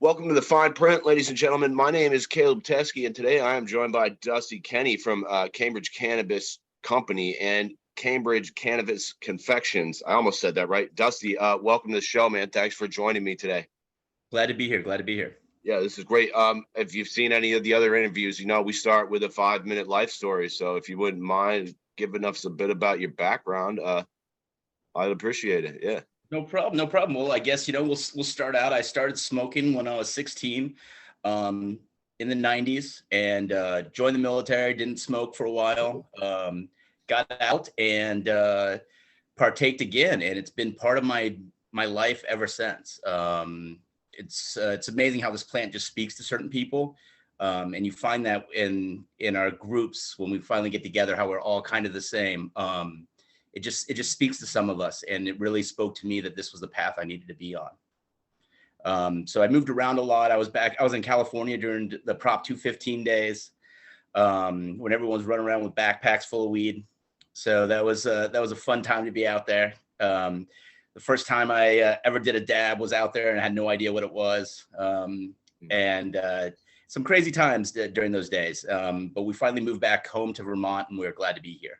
Welcome to the Fine Print, ladies and gentlemen. My name is Caleb Teskey, and today I am joined by Dusty Kenney from Cambridge Cannabis Company and Cambridge Cannabis Confections. I almost said that right. Dusty, welcome to the show, man. Thanks for joining me today. Glad to be here. Yeah, this is great. If you've seen any of the other interviews, you know we start with a 5-minute life story. So if you wouldn't mind giving us a bit about your background, I'd appreciate it. Yeah. No problem. Well, I guess, we'll start out. I started smoking when I was 16 in the 90s and joined the military, didn't smoke for a while, got out and partaked again. And it's been part of my life ever since. It's amazing how this plant just speaks to certain people. And you find that in our groups, when we finally get together, how we're all kind of the same. It just speaks to some of us, and it really spoke to me that this was the path I needed to be on. So I moved around a lot. I was in California during the Prop 215 days, when everyone was running around with backpacks full of weed. So that was a fun time to be out there. The first time I ever did a dab was out there and I had no idea what it was. And some crazy times during those days. But we finally moved back home to Vermont, and we're glad to be here.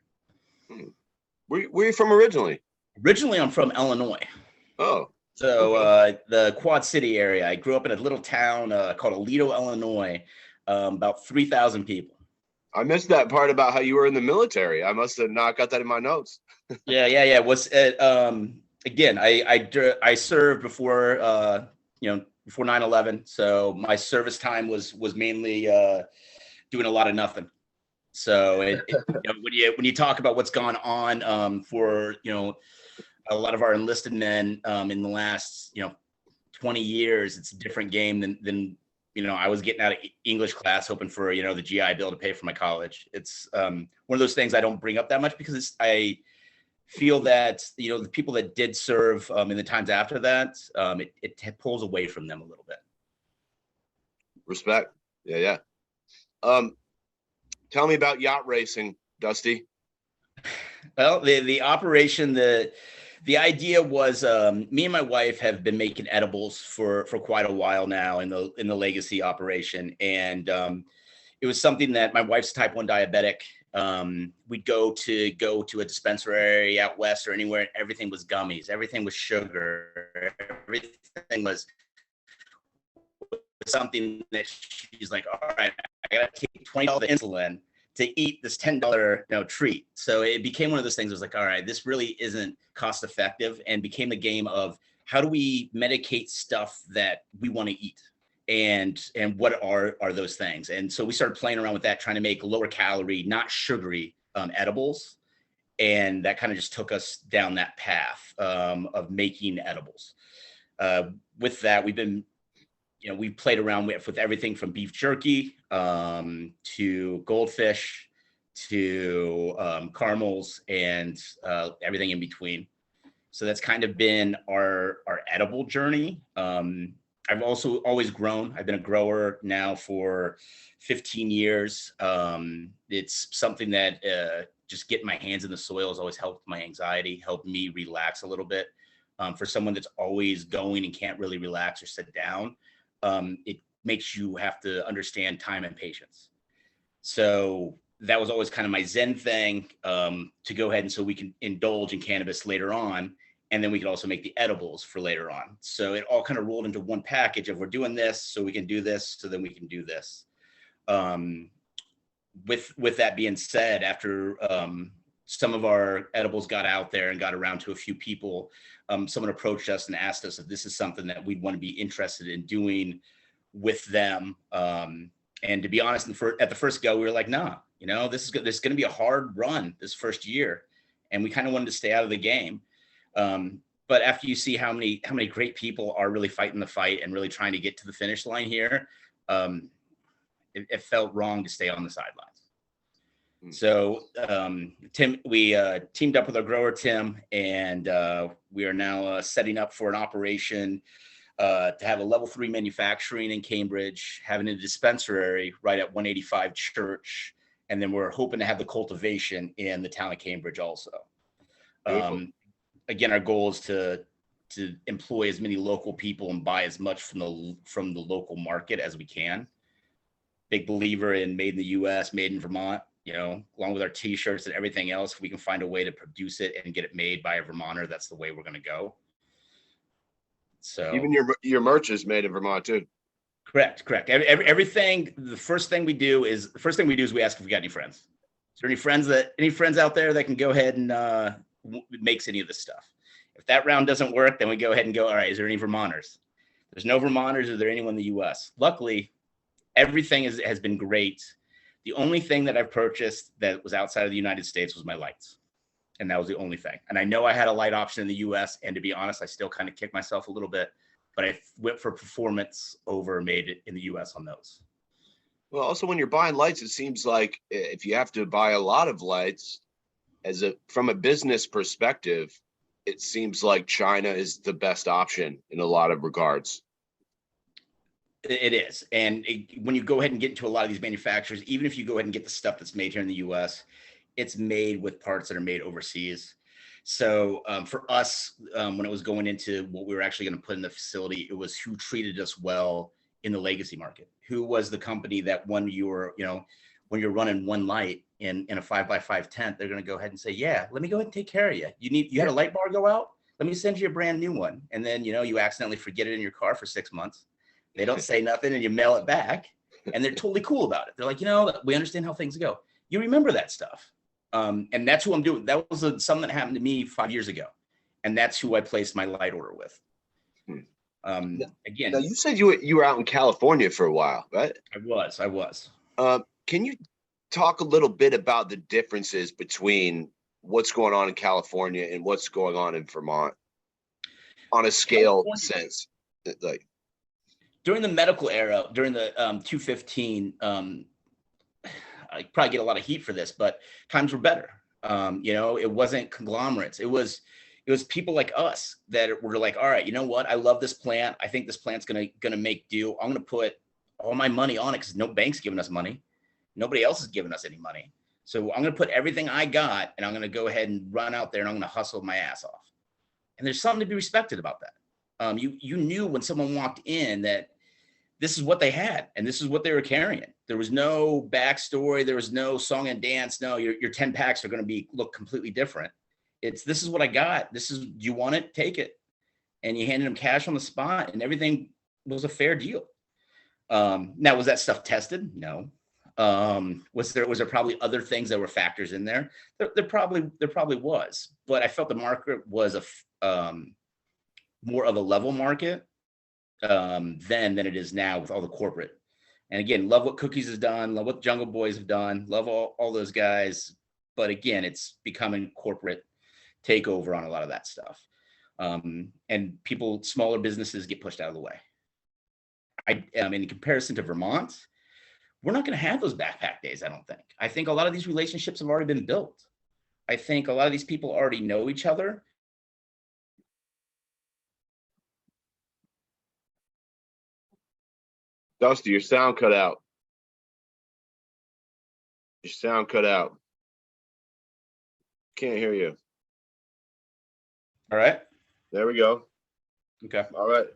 Where are you from originally? Originally, I'm from Illinois. Oh. So okay. The Quad City area. I grew up in a little town called Aledo, Illinois, about 3,000 people. I missed that part about how you were in the military. I must have not got that in my notes. Yeah. Was again, I served before before 9/11. So my service time was mainly doing a lot of nothing. So when you talk about what's gone on for a lot of our enlisted men in the last 20 years, it's a different game than I was getting out of English class hoping for the GI Bill to pay for my college. It's one of those things I don't bring up that much because I feel that the people that did serve in the times after that, it pulls away from them a little bit. Respect. Yeah. Tell me about yacht racing, Dusty. Well, the operation, the idea was me and my wife have been making edibles for quite a while now in the legacy operation, and it was something that my wife's type 1 diabetic. We'd go to a dispensary out west or anywhere, and everything was gummies, everything was sugar, everything was something that she's like, all right, I gotta take $20 insulin to eat this $10 treat. So it became one of those things. I was like, all right, this really isn't cost effective, and became the game of how do we medicate stuff that we want to eat, and what are those things? And so we started playing around with that, trying to make lower calorie, not sugary edibles, and that kind of just took us down that path of making edibles. With that, we've been we played around with everything from beef jerky to goldfish to caramels and everything in between. So that's kind of been our edible journey. I've also always grown. I've been a grower now for 15 years. It's something that just getting my hands in the soil has always helped my anxiety, helped me relax a little bit. For someone that's always going and can't really relax or sit down, it makes you have to understand time and patience. So that was always kind of my Zen thing, to go ahead and so we can indulge in cannabis later on, and then we could also make the edibles for later on. So it all kind of rolled into one package of we're doing this, so we can do this, so then we can do this. With that being said, after some of our edibles got out there and got around to a few people, someone approached us and asked us if this is something that we'd want to be interested in doing with them. And to be honest, at the first go, we were like, nah, this is going to be a hard run this first year. And we kind of wanted to stay out of the game. But after you see how many great people are really fighting the fight and really trying to get to the finish line here, it felt wrong to stay on the sidelines. So Tim, we teamed up with our grower, Tim, and we are now setting up for an operation to have a level 3 manufacturing in Cambridge, having a dispensary right at 185 Church. And then we're hoping to have the cultivation in the town of Cambridge also. Again, our goal is to to employ as many local people and buy as much from the local market as we can. Big believer in made in the US, made in Vermont, you know, along with our t-shirts and everything else. If we can find a way to produce it and get it made by a Vermonter, that's the way we're going to go. So even your merch is made in Vermont too. Correct. Everything. The first thing we do is we ask if we got any friends. Is there any friends out there that can go ahead and makes any of this stuff? If that round doesn't work, then we go ahead and go, all right, is there any Vermonters? There's no Vermonters. Is there anyone in the US? Luckily, everything has been great. The only thing that I've purchased that was outside of the United States was my lights. And that was the only thing. And I know I had a light option in the US. And to be honest, I still kind of kick myself a little bit, but I went for performance over made it in the US on those. Well, also when you're buying lights, it seems like if you have to buy a lot of lights from a business perspective, it seems like China is the best option in a lot of regards. It is. And when you go ahead and get into a lot of these manufacturers, even if you go ahead and get the stuff that's made here in the US, it's made with parts that are made overseas. So for us, when it was going into what we were actually going to put in the facility, it was who treated us well in the legacy market. Who was the company that when you're running one light in a 5x5 tent, they're going to go ahead and say, yeah, let me go ahead and take care of you. You had a light bar go out? Let me send you a brand new one. And then, you accidentally forget it in your car for 6 months. They don't say nothing and you mail it back and they're totally cool about it. They're like, we understand how things go. You remember that stuff. And that's who I'm doing. That was something that happened to me 5 years ago. And that's who I placed my light order with. Again, now you said you were out in California for a while, right? I was. Can you talk a little bit about the differences between what's going on in California and what's going on in Vermont on a scale sense? Like during the medical era, during the 215, I probably get a lot of heat for this, but times were better. It wasn't conglomerates. It was people like us that were like, all right, you know what? I love this plant. I think this plant's gonna make do. I'm gonna put all my money on it because no bank's giving us money. Nobody else is giving us any money. So I'm gonna put everything I got and I'm gonna go ahead and run out there and I'm gonna hustle my ass off. And there's something to be respected about that. You knew when someone walked in that this is what they had and this is what they were carrying. There was no backstory. There was no song and dance. No, your 10 packs are going to look completely different. This is what I got. Do you want it? Take it. And you handed them cash on the spot and everything was a fair deal. Now, was that stuff tested? No. Was there probably other things that were factors in there? There probably was, but I felt the market was more of a level market then than it is now with all the corporate. And again, love what Cookies has done, love what Jungle Boys have done, love all those guys. But again, it's becoming corporate takeover on a lot of that stuff. And smaller businesses get pushed out of the way. In comparison to Vermont, we're not going to have those backpack days, I don't think. I think a lot of these relationships have already been built. I think a lot of these people already know each other. Dusty, your sound cut out. Can't hear you. All right. There we go. Okay. All right.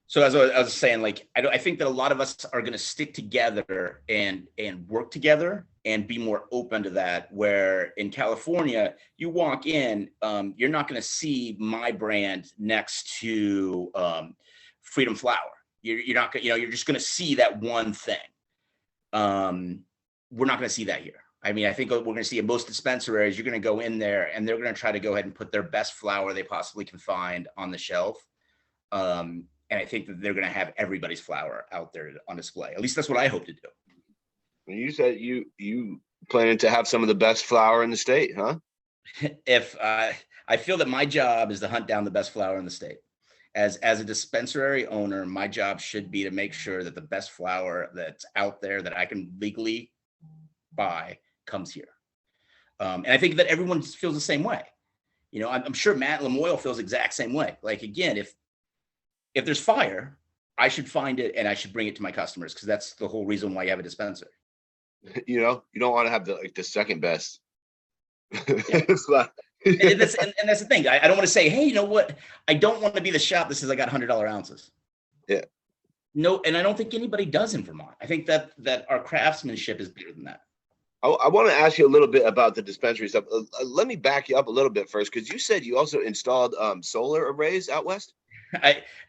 So as I was saying, I think that a lot of us are going to stick together and work together and be more open to that. Where in California, you walk in, you're not going to see my brand next to Freedom Flower. You're not going, you're just going to see that one thing. We're not going to see that here. I mean, I think we're going to see in most dispensaries, you're going to go in there and they're going to try to go ahead and put their best flower they possibly can find on the shelf. And I think that they're going to have everybody's flower out there on display. At least that's what I hope to do. You said you planning to have some of the best flower in the state, huh? If I feel that my job is to hunt down the best flower in the state. As a dispensary owner, my job should be to make sure that the best flower that's out there that I can legally buy comes here. And I think that everyone feels the same way. I'm sure Matt Lamoille feels the exact same way. Like, again, if there's fire, I should find it and I should bring it to my customers because that's the whole reason why you have a dispensary. You don't want to have the second best. Yeah. And that's the thing. I don't want to say, hey, you know what? I don't want to be the shop that says I got $100 ounces. Yeah. No, and I don't think anybody does in Vermont. I think that our craftsmanship is bigger than that. I want to ask you a little bit about the dispensary stuff. Let me back you up a little bit first, because you said you also installed solar arrays out west.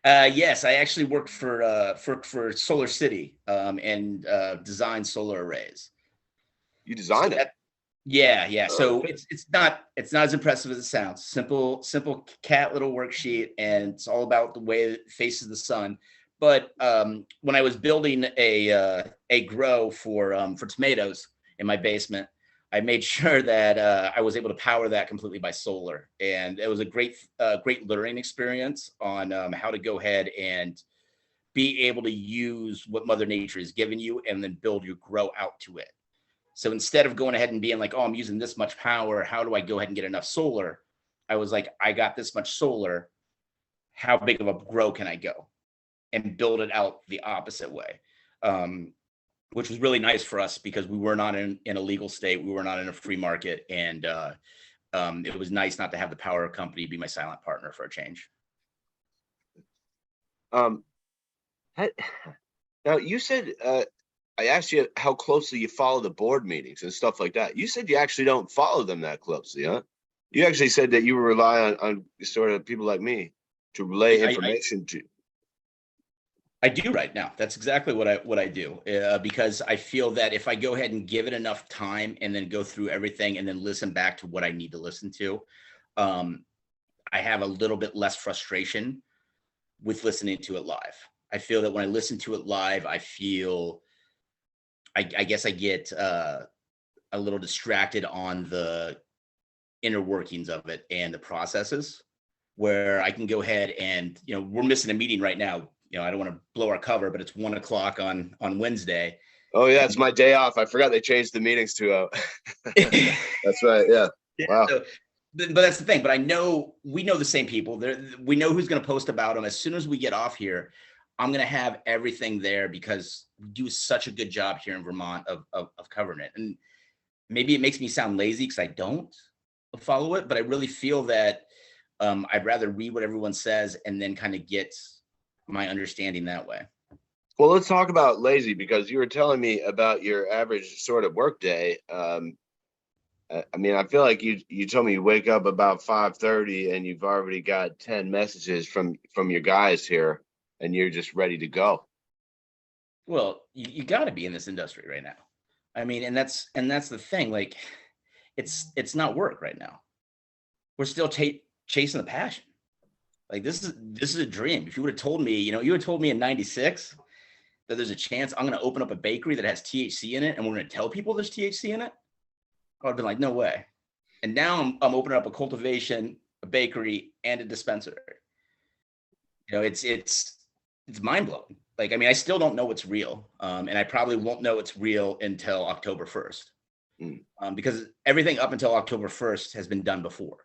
Yes, I actually worked for Solar City and designed solar arrays. You So designed it. yeah. So Okay. it's not as impressive as it sounds. Simple cat little worksheet, and it's all about the way it faces the sun. But when I was building a grow for tomatoes in my basement, I made sure that I was able to power that completely by solar, and it was a great learning experience on how to go ahead and be able to use what Mother Nature has given you, and then build your grow out to it. So instead of going ahead and being like, oh, I'm using this much power, how do I go ahead and get enough solar? I was like, I got this much solar. How big of a grow can I go? And build it out the opposite way, which was really nice for us because we were not in a legal state. We were not in a free market. And it was nice not to have the power company be my silent partner for a change. Um, ha- Now you said I asked you how closely you follow the board meetings and stuff like that. You said you actually don't follow them that closely, huh? You actually said that you rely on sort of people like me to relay I information to. I do right now. That's exactly what I do because I feel that if I go ahead and give it enough time and then go through everything and then listen back to what I need to listen to, um, I have a little bit less frustration with listening to it live. I feel that when I listen to it live, I guess I get a little distracted on the inner workings of it and the processes where I can go ahead and, we're missing a meeting right now. I don't want to blow our cover, but it's 1 o'clock on Wednesday. Oh yeah, it's my day off. I forgot they changed the meetings to. That's right. Yeah. Yeah, Wow. but that's the thing. But we know the same people. We know who's going to post about them. As soon as we get off here, I'm going to have everything there because we do such a good job here in Vermont of covering it. And maybe it makes me sound lazy because I don't follow it, but I really feel that I'd rather read what everyone says and then kind of get my understanding that way. Well, let's talk about lazy, because you were telling me about your average sort of work day. I mean, I feel like you told me you wake up about 5:30 and you've already got 10 messages from your guys here, and you're just ready to go. Well, you got to be in this industry right now. I mean, and that's the thing. Like, it's not work right now. We're still chasing the passion. Like this is a dream. If you would have told me, you would have told me in '96 that there's a chance I'm going to open up a bakery that has THC in it, and we're going to tell people there's THC in it, I would have been like, no way. And now I'm opening up a cultivation, a bakery, and a dispensary. It's mind blowing. Like, I mean, I still don't know what's real, and I probably won't know it's real until October 1st, because everything up until October 1st has been done before.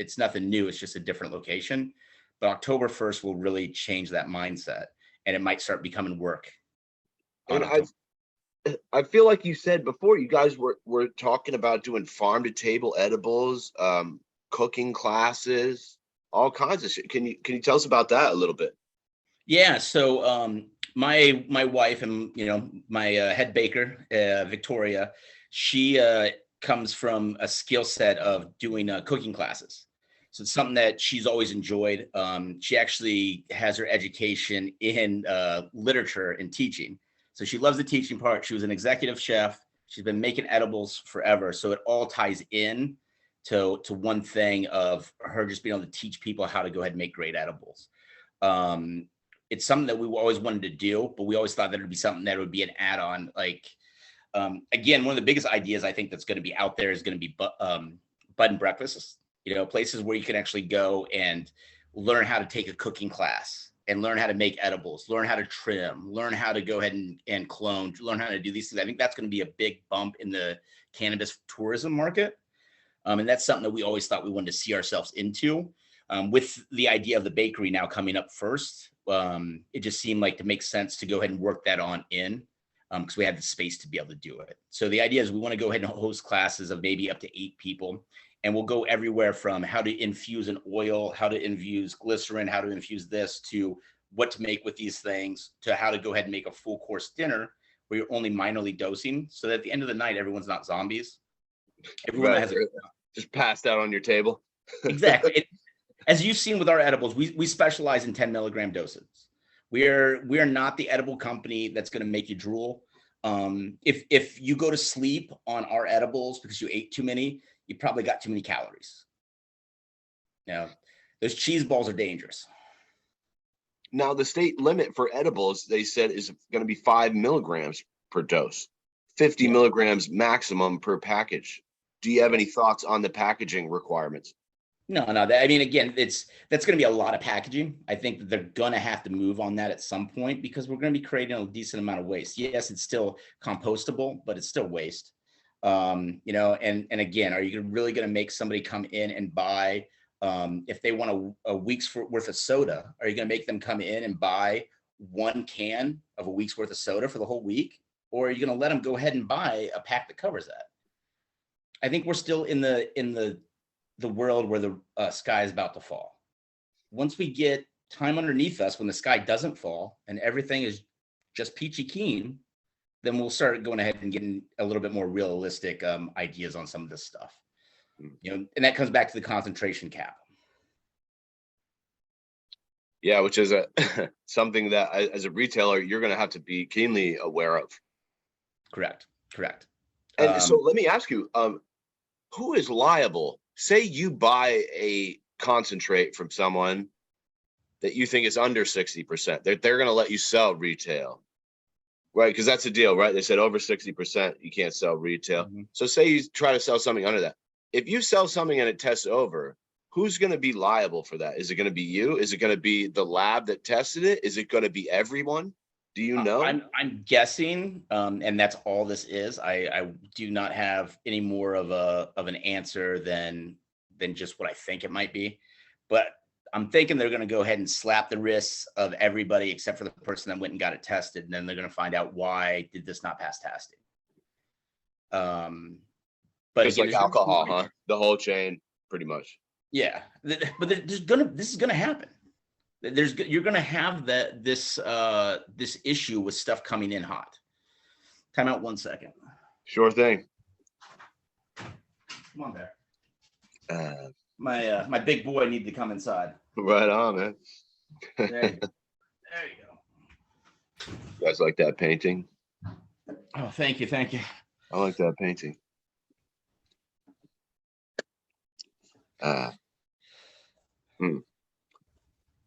It's nothing new. It's just a different location. But October 1st will really change that mindset, and it might start becoming work. And I feel like you said before, you guys were talking about doing farm to table edibles, cooking classes, all kinds of shit. Can you tell us about that a little bit? Yeah. So my wife and my head baker, Victoria, she comes from a skill set of doing cooking classes. So it's something that she's always enjoyed. She actually has her education in literature and teaching. So she loves the teaching part. She was an executive chef. She's been making edibles forever. So it all ties in to one thing of her just being able to teach people how to go ahead and make great edibles. It's something that we always wanted to do, but we always thought that it would be something that would be an add-on. Like, again, one of the biggest ideas I think that's going to be out there is going to be bud and breakfasts. Places where you can actually go and learn how to take a cooking class and learn how to make edibles, learn how to trim, learn how to go ahead and clone, learn how to do these things. I think that's going to be a big bump in the cannabis tourism market. And that's something that we always thought we wanted to see ourselves into. With the idea of the bakery now coming up first, it just seemed like to make sense to go ahead and work that on in, because we had the space to be able to do it. So the idea is we want to go ahead and host classes of maybe up to 8 people. And we'll go everywhere from how to infuse an oil, how to infuse glycerin, how to infuse this, to what to make with these things, to how to go ahead and make a full course dinner where you're only minorly dosing, so that at the end of the night, everyone's not zombies. Everyone Right. has Just passed out on your table. exactly. As you've seen with our edibles, we specialize in 10 milligram doses. We're not the edible company that's going to make you drool. If you go to sleep on our edibles because you ate too many, you probably got too many calories. Now, those cheese balls are dangerous. Now, the state limit for edibles, they said, is going to be 5 milligrams per dose, 50 milligrams maximum per package. Do you have any thoughts on the packaging requirements? No. I mean, again, that's going to be a lot of packaging. I think that they're going to have to move on that at some point, because we're going to be creating a decent amount of waste. Yes, it's still compostable, but it's still waste. And again, are you really going to make somebody come in and buy, if they want a week's worth of soda, are you going to make them come in and buy 1 can of a week's worth of soda for the whole week? Or are you going to let them go ahead and buy a pack that covers that? I think we're still in the world where the sky is about to fall. Once we get time underneath us, when the sky doesn't fall and everything is just peachy keen, then we'll start going ahead and getting a little bit more realistic ideas on some of this stuff. And that comes back to the concentration cap. Yeah, which is something that as a retailer, you're going to have to be keenly aware of. Correct. And so let me ask you, who is liable? Say you buy a concentrate from someone that you think is under 60%. They're going to let you sell retail, right? Because that's the deal, right? They said over 60%, you can't sell retail. Mm-hmm. So say you try to sell something under that. If you sell something and it tests over, who's going to be liable for that? Is it going to be you? Is it going to be the lab that tested it? Is it going to be everyone? Do you know? I'm guessing, and that's all this is. I do not have any more of an answer than just what I think it might be, but I'm thinking they're going to go ahead and slap the wrists of everybody except for the person that went and got it tested, and then they're going to find out why did this not pass testing. But it's like alcohol, huh? The whole chain, pretty much. Yeah, but this is gonna happen. You're gonna have this issue with stuff coming in hot. Time out 1 second. Sure thing. Come on, Bear. My big boy needs to come inside. Right on, man. There you go. You guys like that painting? Oh, thank you. I like that painting.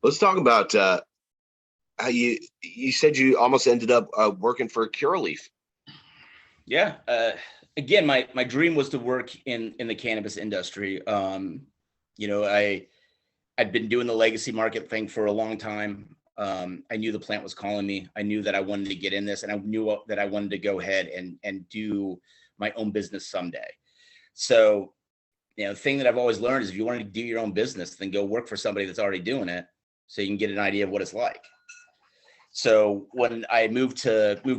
Let's talk about how you said you almost ended up working for Curaleaf. Yeah. Again, my dream was to work in the cannabis industry. I'd been doing the legacy market thing for a long time. I knew the plant was calling me. I knew that I wanted to get in this, and I knew that I wanted to go ahead and do my own business someday. So, the thing that I've always learned is if you want to do your own business, then go work for somebody that's already doing it so you can get an idea of what it's like. So when I moved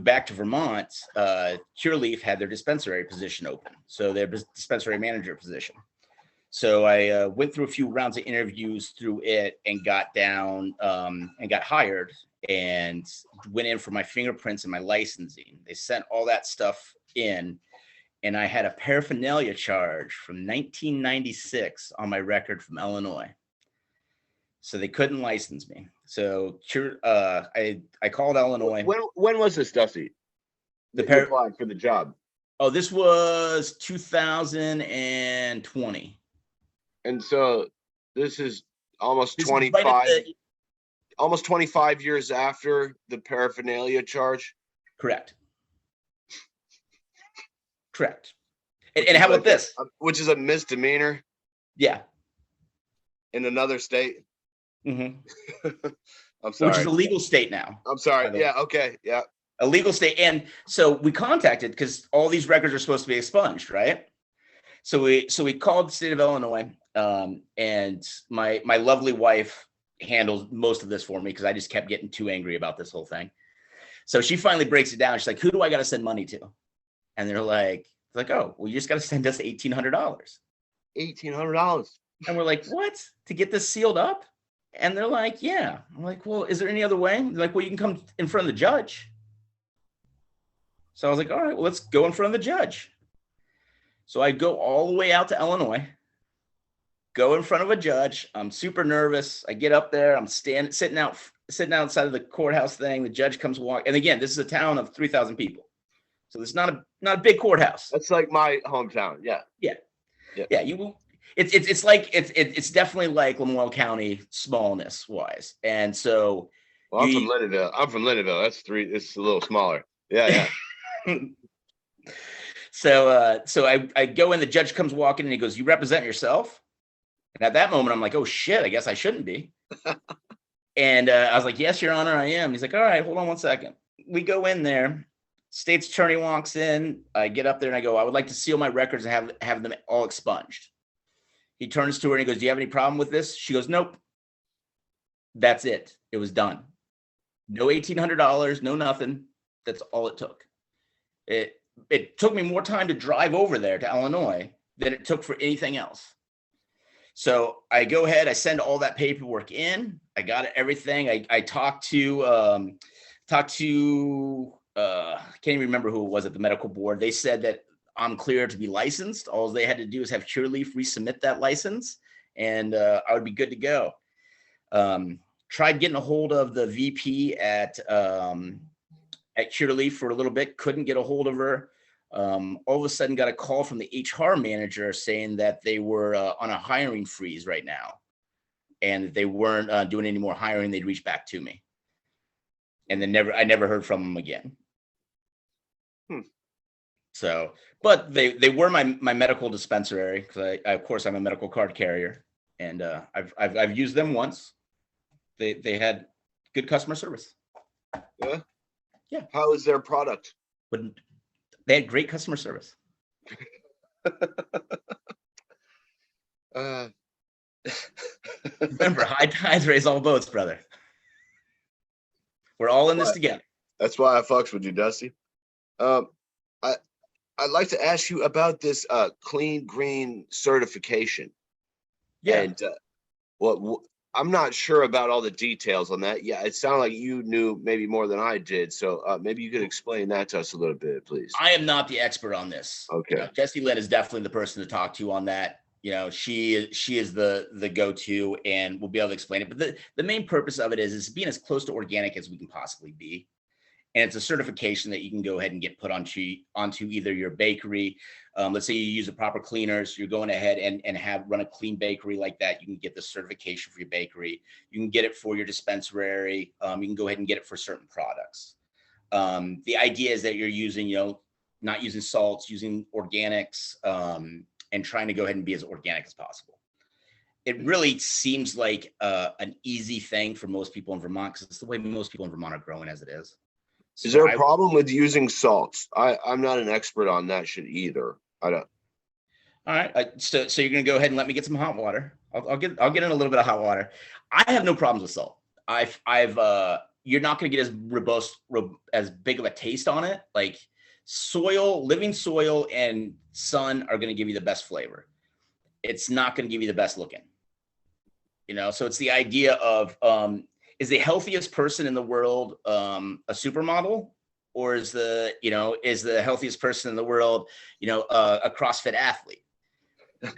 back to Vermont, Curaleaf had their dispensary position open. So their dispensary manager position. So I went through a few rounds of interviews through it and got down and got hired and went in for my fingerprints and my licensing. They sent all that stuff in, and I had a paraphernalia charge from 1996 on my record from Illinois. So they couldn't license me. So I called Illinois. When was this, Dusty? You applied for the job. Oh, this was 2020. And so this is almost 25, almost 25 years after the paraphernalia charge. Correct. And how about this? Which is a misdemeanor. Yeah. In another state. Mm-hmm. I'm sorry. Which is a legal state now. I'm sorry. Yeah. Okay. Yeah. A legal state. And so we contacted, because all these records are supposed to be expunged, right? So we called the state of Illinois, and my lovely wife handles most of this for me because I just kept getting too angry about this whole thing. So she finally breaks it down. She's like, "Who do I got to send money to?" And they're like, oh, well, you just got to send us $1,800. $1,800. And we're like, what? To get this sealed up? And they're like, yeah. I'm like, well, is there any other way? They're like, well, you can come in front of the judge. So I was like, all right, well, let's go in front of the judge. So I go all the way out to Illinois, go in front of a judge. I'm super nervous. I get up there. I'm sitting outside of the courthouse thing. The judge comes walking. And again, this is a town of 3,000 people. So it's not a big courthouse. That's like my hometown. Yeah. Yeah. It's definitely like Lamoille County smallness wise. And so well, I'm from Linneville. It's a little smaller. Yeah. So I go in, the judge comes walking and he goes, you represent yourself? And at that moment, I'm like, oh shit, I guess I shouldn't be. And I was like, yes, Your Honor, I am. He's like, all right, hold on one second. We go in there. State's attorney walks in. I get up there and I go, I would like to seal my records and have them all expunged. He turns to her and he goes, do you have any problem with this? She goes, nope. That's it. It was done. No $1,800, no nothing. That's all it took. It took me more time to drive over there to Illinois than it took for anything else. So I go ahead, I send all that paperwork in. I got everything. I talked to I can't even remember who it was at the medical board. They said that I'm clear to be licensed. All they had to do is have Cureleaf resubmit that license, and I would be good to go. Tried getting a hold of the VP at Cureleaf for a little bit. Couldn't get a hold of her. All of a sudden got a call from the HR manager saying that they were on a hiring freeze right now, and they weren't doing any more hiring. They'd reach back to me, and then I never heard from them again. So, but they were my medical dispensary, because I of course I'm a medical card carrier, and I've used them once. They had good customer service. Yeah. How is their product? But they had great customer service. Remember, high tides raise all boats, brother. We're all in this together. That's why I fucks with you, Dusty. I'd like to ask you about this clean green certification. Yeah. And I'm not sure about all the details on that. Yeah, it sounded like you knew maybe more than I did. So maybe you could explain that to us a little bit, please. I am not the expert on this. Okay. Jessie Lynn is definitely the person to talk to on that. She is the go-to, and we'll be able to explain it. But the main purpose of it is being as close to organic as we can possibly be. And it's a certification that you can go ahead and get put onto either your bakery. Let's say you use the proper cleaners, you're going ahead and run a clean bakery like that. You can get the certification for your bakery. You can get it for your dispensary. You can go ahead and get it for certain products. The idea is that you're using, not using salts, using organics, and trying to go ahead and be as organic as possible. It really seems like an easy thing for most people in Vermont, because it's the way most people in Vermont are growing as it is. So is there a problem with using salts? I'm not an expert on that shit either. I don't. All right. So you're gonna go ahead and let me get some hot water. I'll get in a little bit of hot water. I have no problems with salt. You're not gonna get as big of a taste on it. Like living soil and sun are gonna give you the best flavor. It's not gonna give you the best looking. So it's the idea of is the healthiest person in the world a supermodel, or is the healthiest person in the world a CrossFit athlete?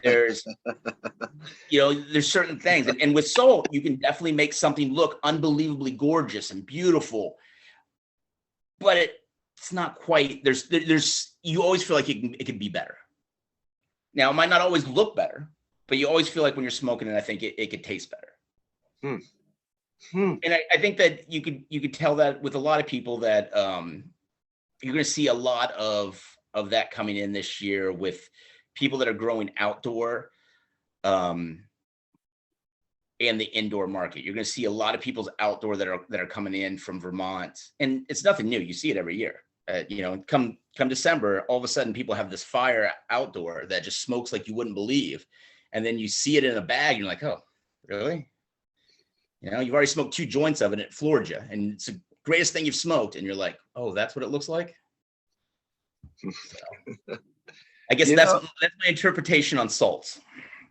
There's there's certain things, and with salt you can definitely make something look unbelievably gorgeous and beautiful, but it's not quite. There's you always feel like it could be better. Now it might not always look better, but you always feel like when you're smoking it, I think it could taste better. And I think that you could tell that with a lot of people that you're going to see a lot of that coming in this year with people that are growing outdoor and the indoor market. You're going to see a lot of people's outdoor that are coming in from Vermont, and it's nothing new. You see it every year. Come December, all of a sudden people have this fire outdoor that just smokes like you wouldn't believe, and then you see it in a bag. And you're like, oh, really? You've already smoked 2 joints of it, and it floored you, and it's the greatest thing you've smoked. And you're like, oh, that's what it looks like. I guess You that's know, my interpretation on salts.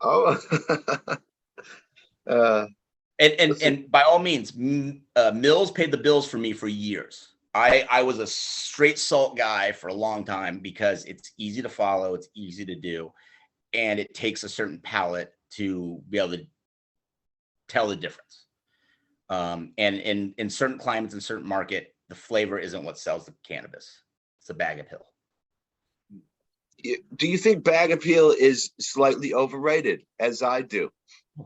oh, uh, And by all means, Mills paid the bills for me for years. I was a straight salt guy for a long time because it's easy to follow, it's easy to do, and it takes a certain palate to be able to tell the difference. And in certain climates, in certain market, the flavor isn't what sells the cannabis. It's a bag of pill. do you think bag appeal is slightly overrated, as I do?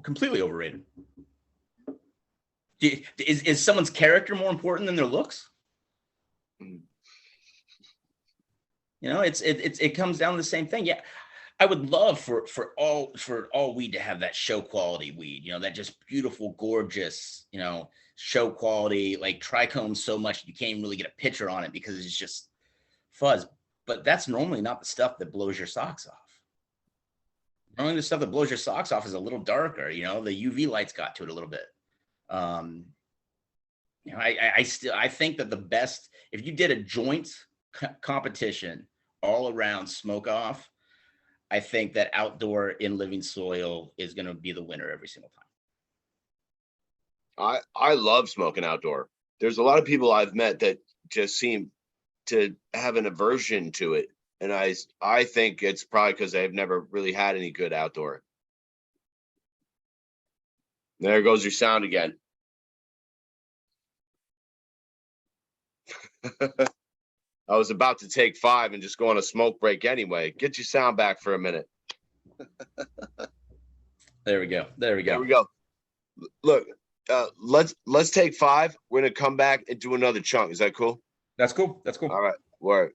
Completely overrated. Is someone's character more important than their looks? Mm. You know, it comes down to the same thing. Yeah, I would love for all weed to have that show quality weed. You know, that just beautiful, gorgeous, you know, show quality, like trichome so much you can't even really get a picture on it because it's just fuzz. But that's normally not the stuff that blows your socks off. Normally the stuff that blows your socks off is a little darker. You know, the UV lights got to it a little bit. You know, I think that the best, if you did a joint competition all around smoke off, I think that outdoor in living soil is going to be the winner every single I love smoking outdoor. There's a lot of people I've met that just seem to have an aversion to it, and I think it's probably because they've never really had any good outdoor. There goes your sound again. I was about to take 5 and just go on a smoke break anyway. Get your sound back for a minute. There we go. There we There go. we go. Look, let's take 5. We're gonna come back and do another chunk. Is that cool? That's cool. That's cool. All right. Word.